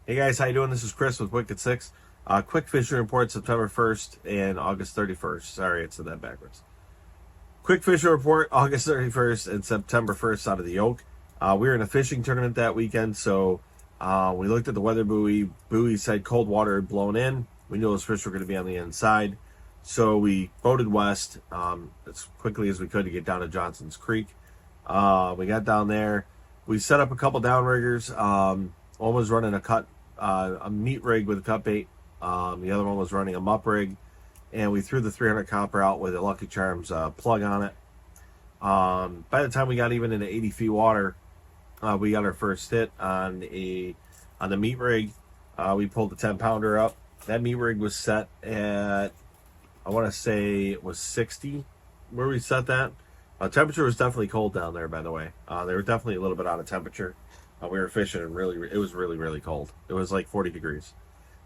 Hey guys, how you doing? This is Chris with Wicked Six. Quick fishing report September 1st and August 31st. Sorry, I said that backwards. Quick fishing report August 31st and September 1st out of the Oak. We were in a fishing tournament that weekend, so we looked at the weather buoy. Buoy said cold water had blown in. We knew those fish were going to be on the inside, so we boated west as quickly as we could to get down to Johnson's Creek. We got down there. We set up a couple downriggers. One was running a meat rig with a cut bait. The other one was running a mup rig, and we threw the 300 copper out with a Lucky Charms plug on it. By the time we got even into 80 feet water, we got our first hit on the meat rig. We pulled the 10-pounder up. That meat rig was set at, I want to say it was 60 where we set that. Temperature was definitely cold down there, by the way. They were definitely a little bit out of temperature. We were fishing and it was really cold. It was like 40 degrees.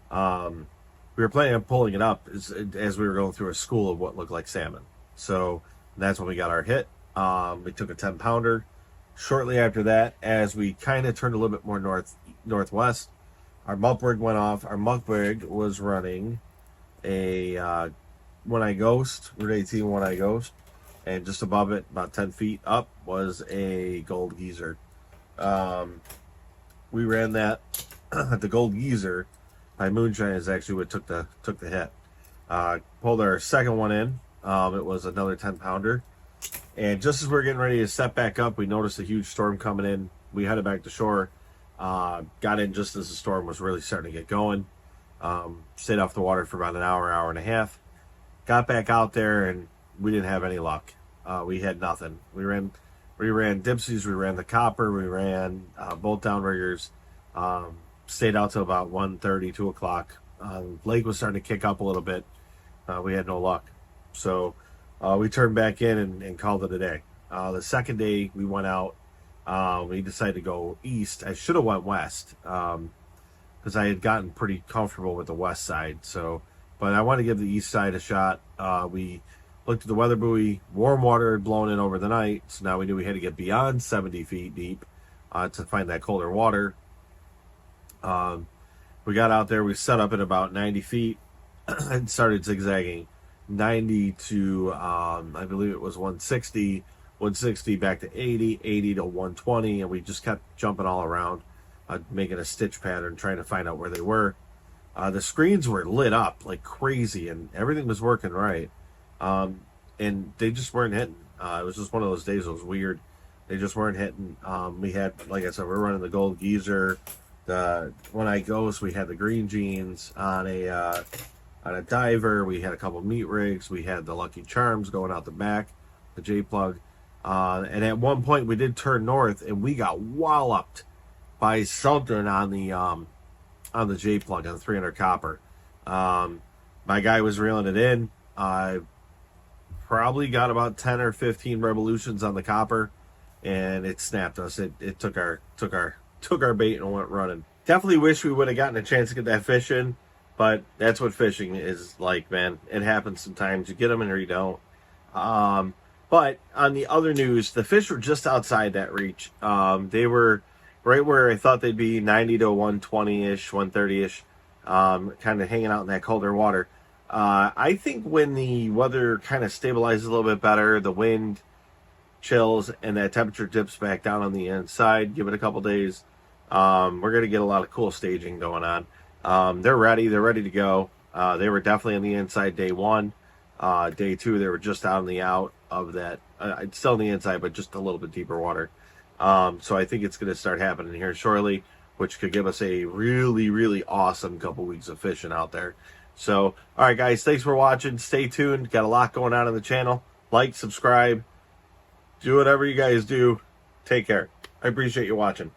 We were planning on pulling it up as we were going through a school of what looked like salmon. So that's when we got our hit. We took a 10-pounder. Shortly after that, as we kind of turned a little bit more northwest, our mup rig went off. Our mup rig was running a One-Eye Ghost, Route 18 One-Eye Ghost. And just above it, about 10 feet up, was a Gold Geezer. We ran that. The Gold Geezer by Moonshine is actually what took the hit. Pulled our second one in. It was another 10-pounder. And just as we were getting ready to set back up, we noticed a huge storm coming in. We headed back to shore. Got in just as the storm was really starting to get going. Stayed off the water for about an hour and a half. Got back out there, and we didn't have any luck. We had nothing. We ran dipsies, we ran the copper, we ran both downriggers. Stayed out till about 1:30, 2 o'clock. Lake was starting to kick up a little bit. We had no luck. So we turned back in and called it a day. The second day we went out, we decided to go east. I should have went west because I had gotten pretty comfortable with the west side. But I wanted to give the east side a shot. We looked at the weather buoy. Warm water had blown in over the night, so now we knew we had to get beyond 70 feet deep to find that colder water. We got out there. We set up at about 90 feet and started zigzagging 90 to I believe it was 160 back to 80 to 120, and we just kept jumping all around, making a stitch pattern, trying to find out where they were. The screens were lit up like crazy, and everything was working right. And they just weren't hitting. It was just one of those days. It was weird. They just weren't hitting. We had, like I said, we're running the Gold Geezer, the One-Eye Ghost. We had the Green Jeans on a diver. We had a couple meat rigs. We had the Lucky Charms going out the back, the J plug. And at one point we did turn north, and we got walloped by something on the J plug on the 300 copper. My guy was reeling it in. Probably got about 10 or 15 revolutions on the copper, and it snapped us. It took our bait and went running. Definitely wish we would have gotten a chance to get that fish in, but that's what fishing is like, man. It happens sometimes. You get them and you don't. But on the other news, the fish were just outside that reach. They were right where I thought they'd be, 90 to 120-ish, 130-ish, kind of hanging out in that colder water. I think when the weather kind of stabilizes a little bit better, the wind chills, and that temperature dips back down on the inside, give it a couple days, we're going to get a lot of cool staging going on. They're ready to go. They were definitely on the inside day one. Day two, they were just out on the out of that. Still on the inside, but just a little bit deeper water. So I think it's going to start happening here shortly, which could give us a really awesome couple weeks of fishing out there. So, all right, guys, thanks for watching. Stay tuned. Got a lot going on the channel. Like, subscribe, do whatever you guys do. Take care. I appreciate you watching.